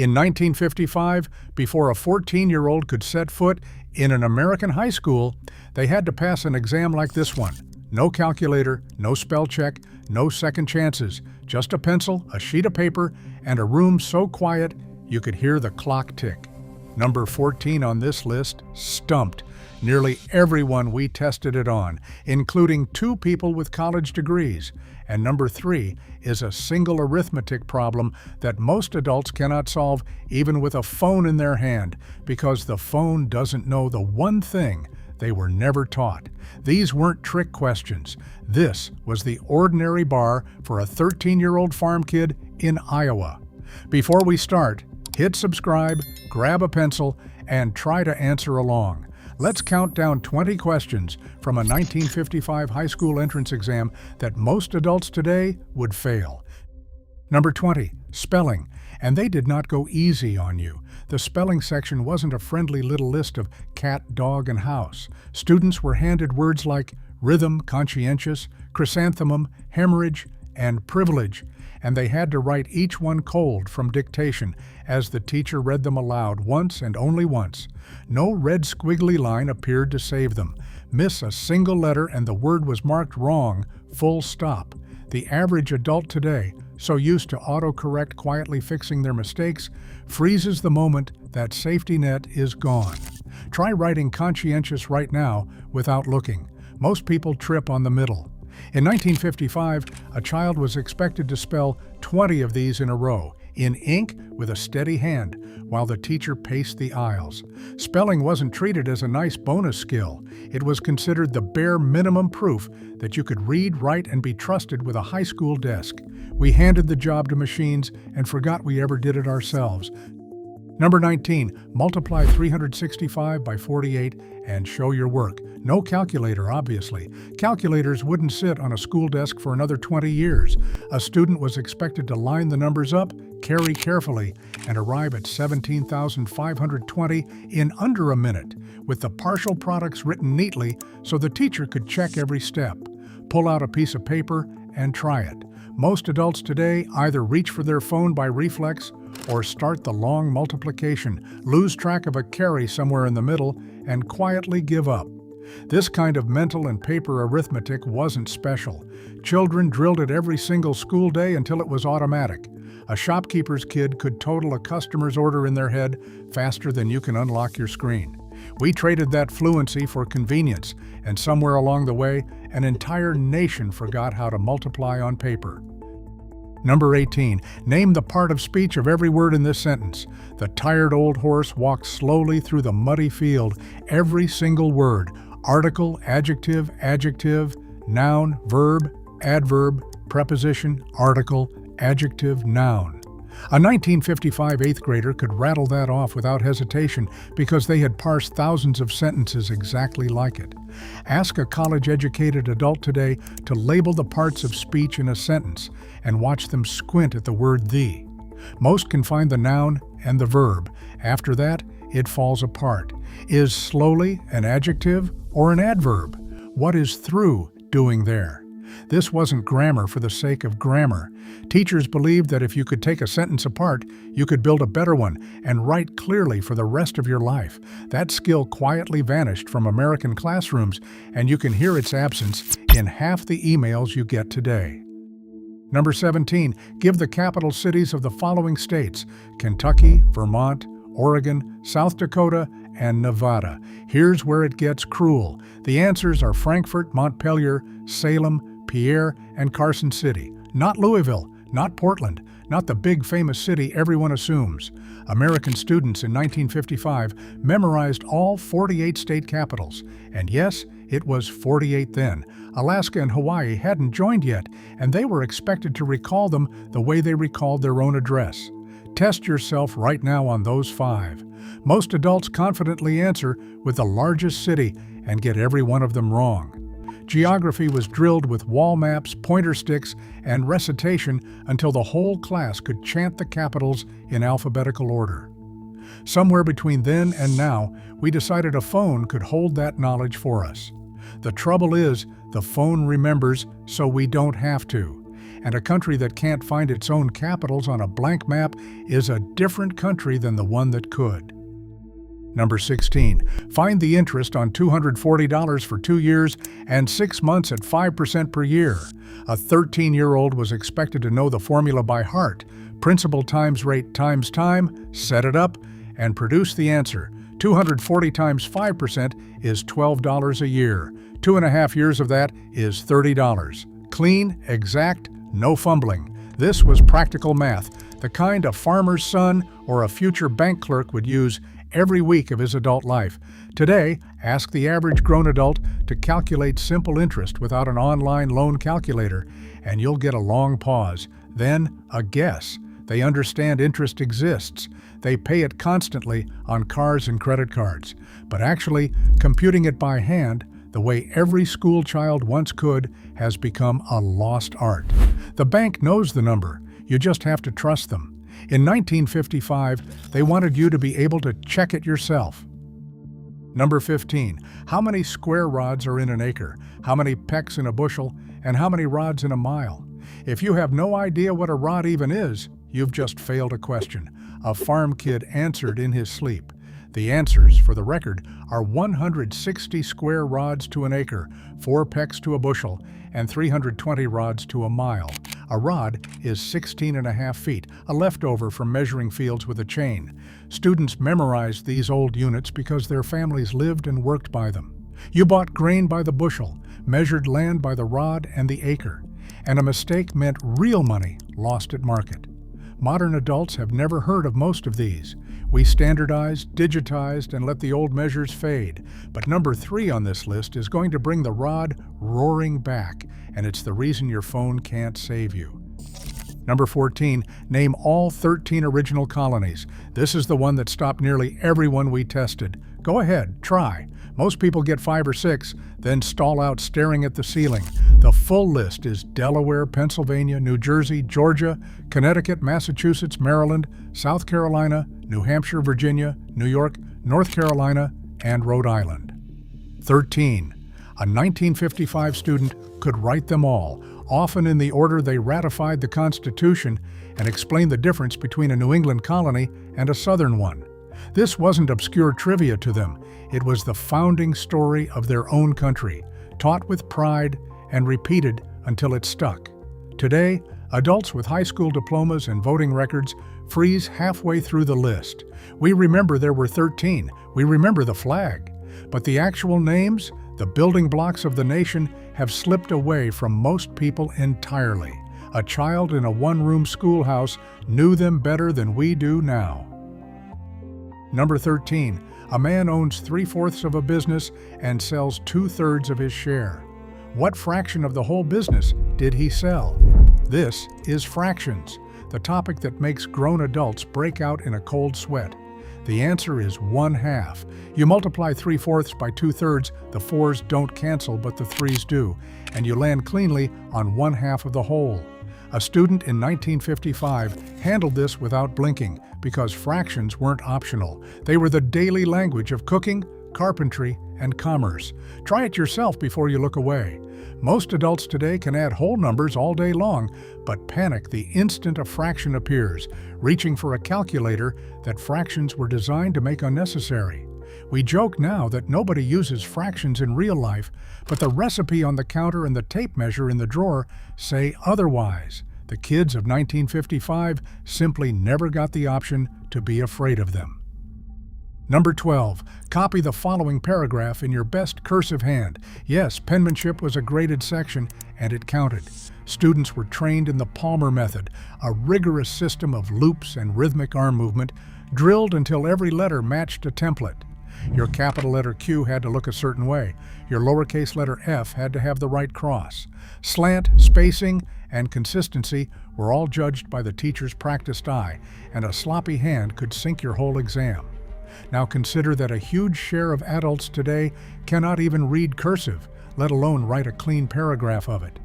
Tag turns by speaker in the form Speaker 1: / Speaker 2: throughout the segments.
Speaker 1: In 1955, before a 14-year-old could set foot in an American high school, they had to pass an exam like this one. No calculator, no spell check, no second chances, just a pencil, a sheet of paper, and a room so quiet you could hear the clock tick. Number 14 on this list, stumped nearly everyone we tested it on, including 2 people with college degrees. And number 3 is a single arithmetic problem that most adults cannot solve even with a phone in their hand, because the phone doesn't know the one thing they were never taught. These weren't trick questions. This was the ordinary bar for a 13-year-old farm kid in Iowa. Before we start, hit subscribe, grab a pencil, and try to answer along. Let's count down 20 questions from a 1955 high school entrance exam that most adults today would fail. Number 20, spelling. And they did not go easy on you. The spelling section wasn't a friendly little list of cat, dog, and house. Students were handed words like rhythm, conscientious, chrysanthemum, hemorrhage, and privilege, and they had to write each one cold from dictation as the teacher read them aloud once and only once. No red squiggly line appeared to save them. Miss a single letter and the word was marked wrong, full stop. The average adult today, so used to autocorrect quietly fixing their mistakes, freezes the moment that safety net is gone. Try writing conscientious right now without looking. Most people trip on the middle. In 1955, a child was expected to spell 20 of these in a row, in ink with a steady hand, while the teacher paced the aisles. Spelling wasn't treated as a nice bonus skill. It was considered the bare minimum proof that you could read, write, and be trusted with a high school desk. We handed the job to machines and forgot we ever did it ourselves. Number 19, multiply 365 by 48 and show your work. No calculator, obviously. Calculators wouldn't sit on a school desk for another 20 years. A student was expected to line the numbers up, carry carefully, and arrive at 17,520 in under a minute, with the partial products written neatly so the teacher could check every step. Pull out a piece of paper and try it. Most adults today either reach for their phone by reflex or start the long multiplication, lose track of a carry somewhere in the middle, and quietly give up. This kind of mental and paper arithmetic wasn't special. Children drilled it every single school day until it was automatic. A shopkeeper's kid could total a customer's order in their head faster than you can unlock your screen. We traded that fluency for convenience, and somewhere along the way, an entire nation forgot how to multiply on paper. Number 18, name the part of speech of every word in this sentence. The tired old horse walked slowly through the muddy field. Every single word, article, adjective, adjective, noun, verb, adverb, preposition, article, adjective, noun. A 1955 8th grader could rattle that off without hesitation because they had parsed thousands of sentences exactly like it. Ask a college-educated adult today to label the parts of speech in a sentence and watch them squint at the word the. Most can find the noun and the verb. After that, it falls apart. Is slowly an adjective or an adverb? What is through doing there? This wasn't grammar for the sake of grammar. Teachers believed that if you could take a sentence apart, you could build a better one and write clearly for the rest of your life. That skill quietly vanished from American classrooms, and you can hear its absence in half the emails you get today. Number 17, give the capital cities of the following states: Kentucky, Vermont, Oregon, South Dakota, and Nevada. Here's where it gets cruel. The answers are Frankfurt, Montpelier, Salem, Pierre, and Carson City. Not Louisville, not Portland, not the big famous city everyone assumes. American students in 1955 memorized all 48 state capitals. And yes, it was 48 then. Alaska and Hawaii hadn't joined yet, and they were expected to recall them the way they recalled their own address. Test yourself right now on those 5. Most adults confidently answer with the largest city and get every one of them wrong. Geography was drilled with wall maps, pointer sticks, and recitation until the whole class could chant the capitals in alphabetical order. Somewhere between then and now, we decided a phone could hold that knowledge for us. The trouble is, the phone remembers, so we don't have to. and a country that can't find its own capitals on a blank map is a different country than the one that could. Number 16. Find the interest on $240 for 2 years and 6 months at 5% per year. A 13-year-old was expected to know the formula by heart. Principal times rate times time, set it up, and produce the answer. 240 times 5% is $12 a year. 2.5 years of that is $30. Clean, exact, no fumbling. This was practical math, the kind a farmer's son or a future bank clerk would use every week of his adult life. Today, ask the average grown adult to calculate simple interest without an online loan calculator, and you'll get a long pause, then a guess. They understand interest exists. They pay it constantly on cars and credit cards. But actually, computing it by hand, the way every school child once could, has become a lost art. The bank knows the number. You just have to trust them. In 1955, they wanted you to be able to check it yourself. Number 15. How many square rods are in an acre? How many pecks in a bushel? And how many rods in a mile? If you have no idea what a rod even is, you've just failed a question. A farm kid answered in his sleep. The answers, for the record, are 160 square rods to an acre, 4 pecks to a bushel, and 320 rods to a mile. A rod is 16.5 feet, a leftover from measuring fields with a chain. Students memorized these old units because their families lived and worked by them. You bought grain by the bushel, measured land by the rod and the acre, and a mistake meant real money lost at market. Modern adults have never heard of most of these. We standardized, digitized, and let the old measures fade. But number 3 on this list is going to bring the rod roaring back, and it's the reason your phone can't save you. Number 14, name all 13 original colonies. This is the one that stopped nearly everyone we tested. Go ahead, try. Most people get 5 or 6, then stall out staring at the ceiling. The full list is Delaware, Pennsylvania, New Jersey, Georgia, Connecticut, Massachusetts, Maryland, South Carolina, New Hampshire, Virginia, New York, North Carolina, and Rhode Island. 13. A 1955 student could write them all, often in the order they ratified the Constitution, and explain the difference between a New England colony and a Southern one. This wasn't obscure trivia to them. It was the founding story of their own country, taught with pride and repeated until it stuck. Today, adults with high school diplomas and voting records freeze halfway through the list. We remember there were 13. We remember the flag. But the actual names, the building blocks of the nation, have slipped away from most people entirely. A child in a one-room schoolhouse knew them better than we do now. Number 13. A man owns 3/4 of a business and sells 2/3 of his share. What fraction of the whole business did he sell? This is fractions, the topic that makes grown adults break out in a cold sweat. The answer is 1/2. You multiply 3/4 by 2/3, the 4s don't cancel but the 3s do, and you land cleanly on 1/2 of the whole. A student in 1955 handled this without blinking because fractions weren't optional. They were the daily language of cooking, carpentry, and commerce. Try it yourself before you look away. Most adults today can add whole numbers all day long, but panic the instant a fraction appears, reaching for a calculator that fractions were designed to make unnecessary. We joke now that nobody uses fractions in real life, but the recipe on the counter and the tape measure in the drawer say otherwise. The kids of 1955 simply never got the option to be afraid of them. Number 12. Copy the following paragraph in your best cursive hand. Yes, penmanship was a graded section, and it counted. Students were trained in the Palmer method, a rigorous system of loops and rhythmic arm movement, drilled until every letter matched a template. Your capital letter Q had to look a certain way. Your lowercase letter F had to have the right cross. Slant, spacing, and consistency were all judged by the teacher's practiced eye, and a sloppy hand could sink your whole exam. Now consider that a huge share of adults today cannot even read cursive, let alone write a clean paragraph of it.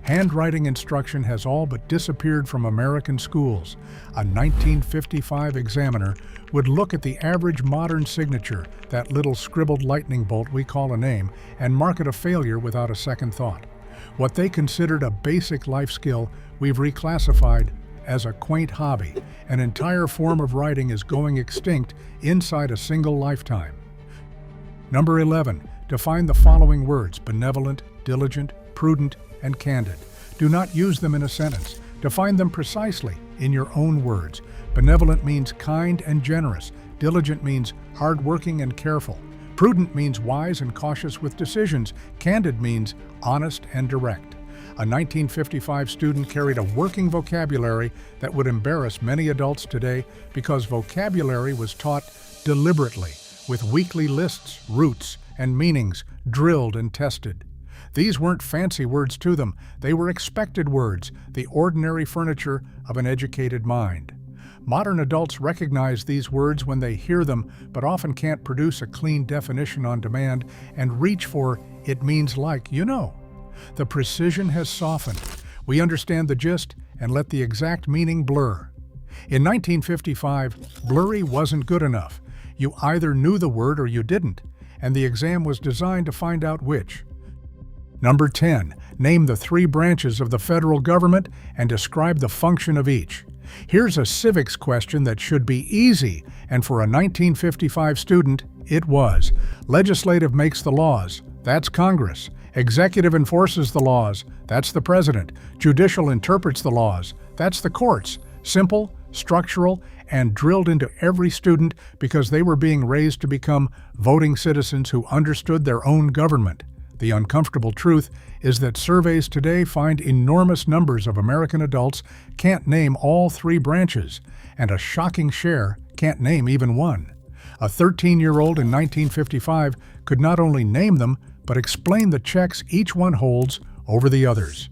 Speaker 1: Handwriting instruction has all but disappeared from American schools. A 1955 examiner would look at the average modern signature, that little scribbled lightning bolt we call a name, and mark it a failure without a second thought. What they considered a basic life skill, we've reclassified as a quaint hobby. An entire form of writing is going extinct inside a single lifetime. Number 11. Define the following words: benevolent, diligent, prudent, and candid. Do not use them in a sentence. Define them precisely in your own words. Benevolent means kind and generous. Diligent means hardworking and careful. Prudent means wise and cautious with decisions. Candid means honest and direct. A 1955 student carried a working vocabulary that would embarrass many adults today because vocabulary was taught deliberately, with weekly lists, roots, and meanings drilled and tested. These weren't fancy words to them. They were expected words, the ordinary furniture of an educated mind. Modern adults recognize these words when they hear them, but often can't produce a clean definition on demand and reach for "it means like, you know." The precision has softened. We understand the gist and let the exact meaning blur. In 1955, blurry wasn't good enough. You either knew the word or you didn't, and the exam was designed to find out which. Number 10. Name the 3 branches of the federal government and describe the function of each. Here's a civics question that should be easy, and for a 1955 student, it was. Legislative makes the laws. That's Congress. Executive enforces the laws. That's the president. Judicial interprets the laws. That's the courts. Simple, structural, and drilled into every student because they were being raised to become voting citizens who understood their own government. The uncomfortable truth is that surveys today find enormous numbers of American adults can't name all 3 branches, and a shocking share can't name even one. A 13-year-old in 1955 could not only name them, but explain the checks each one holds over the others.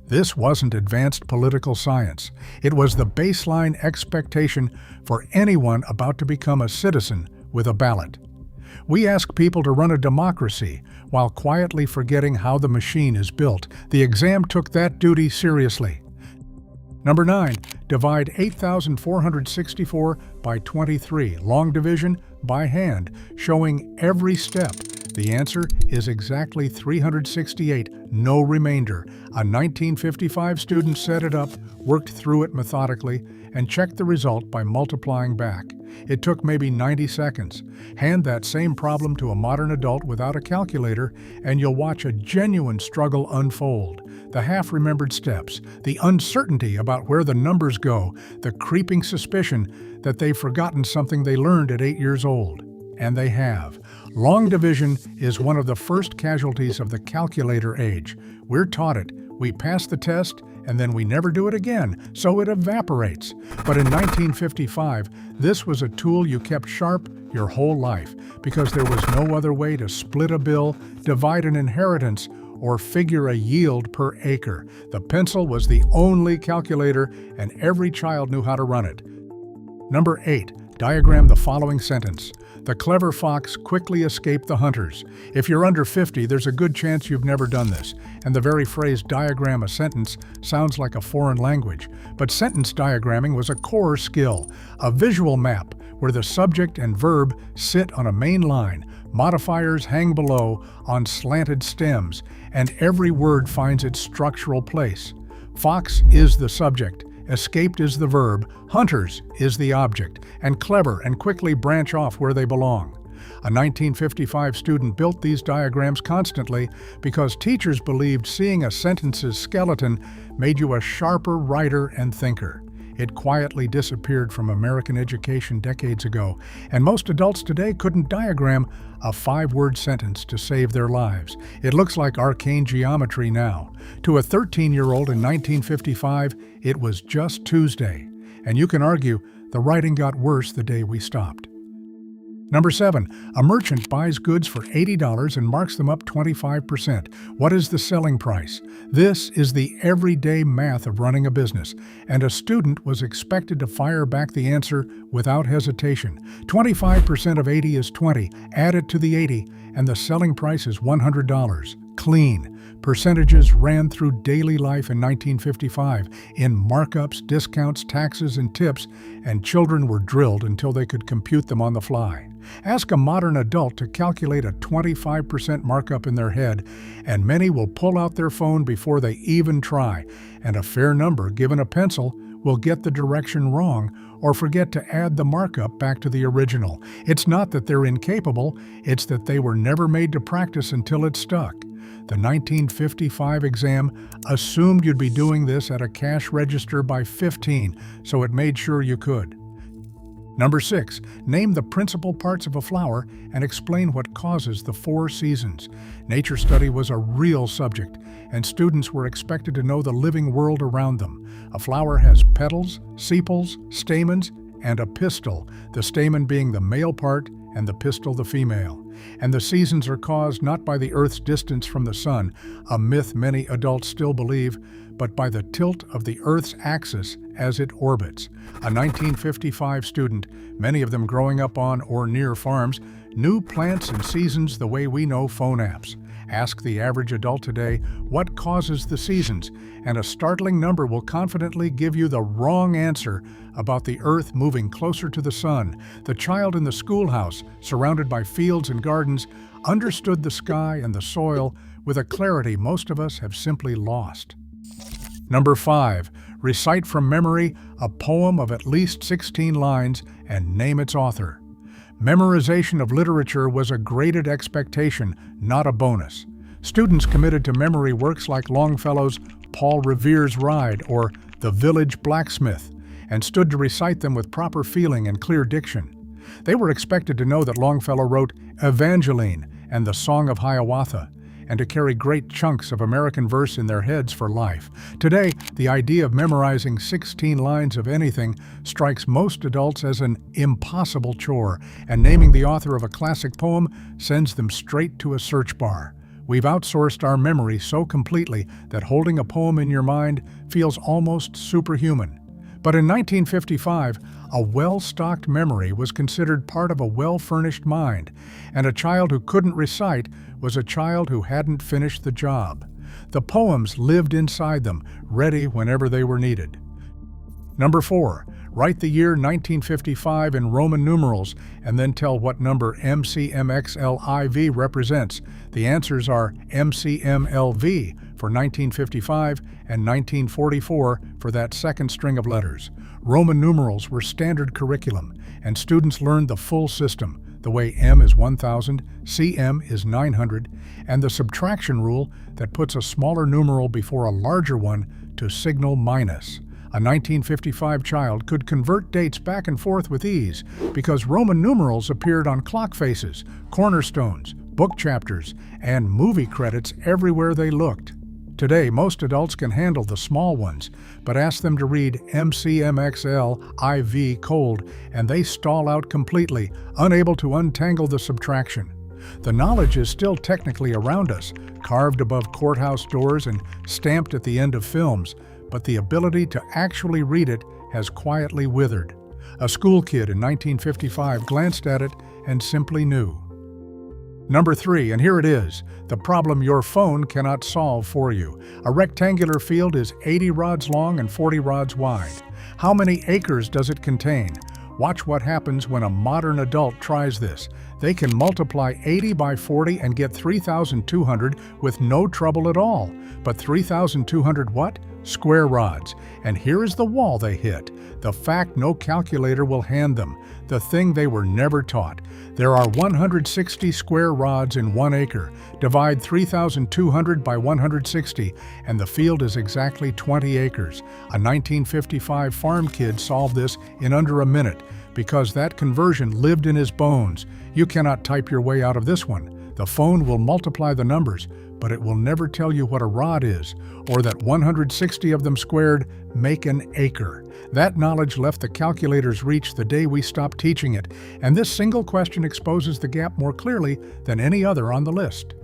Speaker 1: This wasn't advanced political science. It was the baseline expectation for anyone about to become a citizen with a ballot. We ask people to run a democracy while quietly forgetting how the machine is built. The exam took that duty seriously. Number 9. Divide 8,464 by 23. Long division by hand, showing every step. The answer is exactly 368, no remainder. A 1955 student set it up, worked through it methodically, and checked the result by multiplying back. It took maybe 90 seconds. Hand that same problem to a modern adult without a calculator, and you'll watch a genuine struggle unfold. The half-remembered steps, the uncertainty about where the numbers go, the creeping suspicion that they've forgotten something they learned at 8 years old. And they have. Long division is one of the first casualties of the calculator age. We're taught it, we pass the test, and then we never do it again, so it evaporates. But in 1955, this was a tool you kept sharp your whole life, because there was no other way to split a bill, divide an inheritance, or figure a yield per acre. The pencil was the only calculator, and every child knew how to run it. Number 8. Diagram the following sentence. The clever fox quickly escaped the hunters. If you're under 50, there's a good chance you've never done this, and the very phrase diagram a sentence sounds like a foreign language. But sentence diagramming was a core skill, a visual map where the subject and verb sit on a main line, modifiers hang below on slanted stems, and every word finds its structural place. Fox is the subject. Escaped is the verb, hunters is the object, and clever and quickly branch off where they belong. A 1955 student built these diagrams constantly because teachers believed seeing a sentence's skeleton made you a sharper writer and thinker. It quietly disappeared from American education decades ago, and most adults today couldn't diagram a 5-word sentence to save their lives. It looks like arcane geometry now. To a 13-year-old in 1955, it was just Tuesday, and you can argue the writing got worse the day we stopped. Number 7. A merchant buys goods for $80 and marks them up 25%. What is the selling price? This is the everyday math of running a business, and a student was expected to fire back the answer without hesitation. 25% of 80 is 20. Add it to the 80, and the selling price is $100. Clean. Percentages ran through daily life in 1955 in markups, discounts, taxes, and tips, and children were drilled until they could compute them on the fly. Ask a modern adult to calculate a 25% markup in their head, and many will pull out their phone before they even try, and a fair number, given a pencil, will get the direction wrong or forget to add the markup back to the original. It's not that they're incapable, it's that they were never made to practice until it stuck. The 1955 exam assumed you'd be doing this at a cash register by 15, so it made sure you could. Number 6, name the principal parts of a flower and explain what causes the 4 seasons. Nature study was a real subject, and students were expected to know the living world around them. A flower has petals, sepals, stamens, and a pistil, the stamen being the male part and the pistil the female. And the seasons are caused not by the Earth's distance from the sun, a myth many adults still believe, but by the tilt of the Earth's axis as it orbits. A 1955 student, many of them growing up on or near farms, knew plants and seasons the way we know phone apps. Ask the average adult today what causes the seasons, and a startling number will confidently give you the wrong answer about the Earth moving closer to the sun. The child in the schoolhouse, surrounded by fields and gardens, understood the sky and the soil with a clarity most of us have simply lost. Number 5, recite from memory a poem of at least 16 lines and name its author. Memorization of literature was a graded expectation, not a bonus. Students committed to memory works like Longfellow's Paul Revere's Ride or The Village Blacksmith, and stood to recite them with proper feeling and clear diction. They were expected to know that Longfellow wrote Evangeline and the Song of Hiawatha, and to carry great chunks of American verse in their heads for life. Today, the idea of memorizing 16 lines of anything strikes most adults as an impossible chore, and naming the author of a classic poem sends them straight to a search bar. We've outsourced our memory so completely that holding a poem in your mind feels almost superhuman. But in 1955, a well-stocked memory was considered part of a well-furnished mind, and a child who couldn't recite was a child who hadn't finished the job. The poems lived inside them, ready whenever they were needed. Number 4, write the year 1955 in Roman numerals and then tell what number MCMXLIV represents. The answers are MCMLV for 1955 and 1944 for that second string of letters. Roman numerals were standard curriculum, and students learned the full system, the way M is 1000, CM is 900, and the subtraction rule that puts a smaller numeral before a larger one to signal minus. A 1955 child could convert dates back and forth with ease because Roman numerals appeared on clock faces, cornerstones, book chapters, and movie credits everywhere they looked. Today, most adults can handle the small ones, but ask them to read MCMXL IV cold, and they stall out completely, unable to untangle the subtraction. The knowledge is still technically around us, carved above courthouse doors and stamped at the end of films, but the ability to actually read it has quietly withered. A school kid in 1955 glanced at it and simply knew. Number 3, and here it is, the problem your phone cannot solve for you. A rectangular field is 80 rods long and 40 rods wide. How many acres does it contain? Watch what happens when a modern adult tries this. They can multiply 80 by 40 and get 3,200 with no trouble at all. But 3,200 what? Square rods. And here is the wall they hit. The fact no calculator will hand them. The thing they were never taught. There are 160 square rods in 1 acre. Divide 3,200 by 160, and the field is exactly 20 acres. A 1955 farm kid solved this in under a minute because that conversion lived in his bones. You cannot type your way out of this one. The phone will multiply the numbers, but it will never tell you what a rod is, or that 160 of them squared make an acre. That knowledge left the calculator's reach the day we stopped teaching it, and this single question exposes the gap more clearly than any other on the list.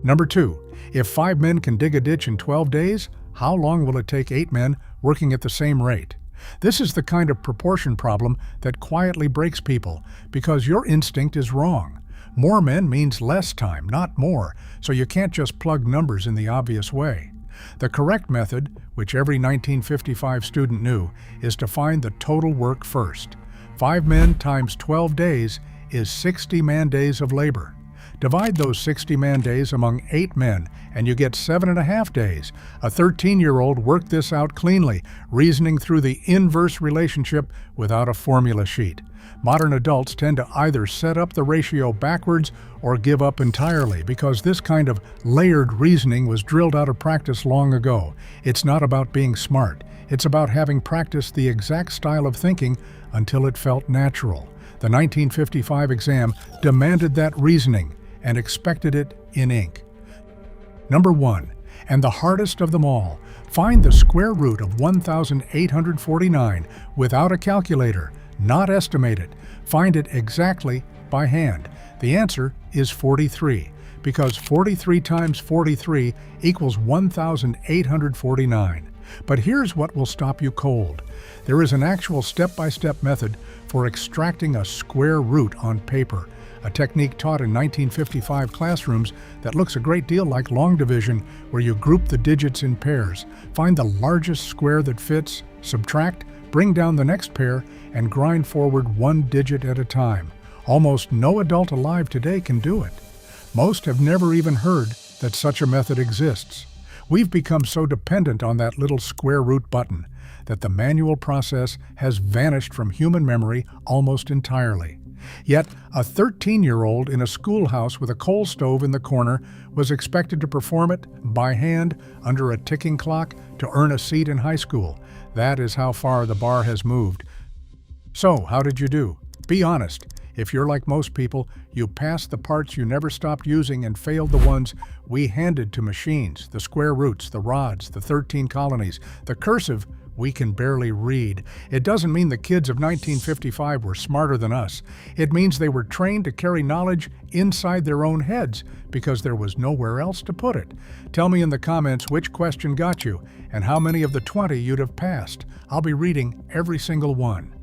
Speaker 1: Number 2, if 5 men can dig a ditch in 12 days, how long will it take 8 men working at the same rate? This is the kind of proportion problem that quietly breaks people because your instinct is wrong. More men means less time, not more, so you can't just plug numbers in the obvious way. The correct method, which every 1955 student knew, is to find the total work first. 5 men times 12 days is 60 man-days of labor. Divide those 60 man-days among 8 men, and you get 7.5 days. A 13-year-old worked this out cleanly, reasoning through the inverse relationship without a formula sheet. Modern adults tend to either set up the ratio backwards or give up entirely because this kind of layered reasoning was drilled out of practice long ago. It's not about being smart. It's about having practiced the exact style of thinking until it felt natural. The 1955 exam demanded that reasoning and expected it in ink. Number 1, and the hardest of them all, find the square root of 1,849 without a calculator. Not estimate it. Find it exactly by hand. The answer is 43, because 43 times 43 equals 1,849. But here's what will stop you cold. There is an actual step-by-step method for extracting a square root on paper, a technique taught in 1955 classrooms that looks a great deal like long division, where you group the digits in pairs, find the largest square that fits, subtract, bring down the next pair, and grind forward 1 digit at a time. Almost no adult alive today can do it. Most have never even heard that such a method exists. We've become so dependent on that little square root button that the manual process has vanished from human memory almost entirely. Yet, a 13-year-old in a schoolhouse with a coal stove in the corner was expected to perform it by hand under a ticking clock to earn a seat in high school. That is how far the bar has moved. So, how did you do? Be honest. If you're like most people, you passed the parts you never stopped using and failed the ones we handed to machines, the square roots, the rods, the 13 colonies, the cursive we can barely read. It doesn't mean the kids of 1955 were smarter than us. It means they were trained to carry knowledge inside their own heads because there was nowhere else to put it. Tell me in the comments which question got you and how many of the 20 you'd have passed. I'll be reading every single one.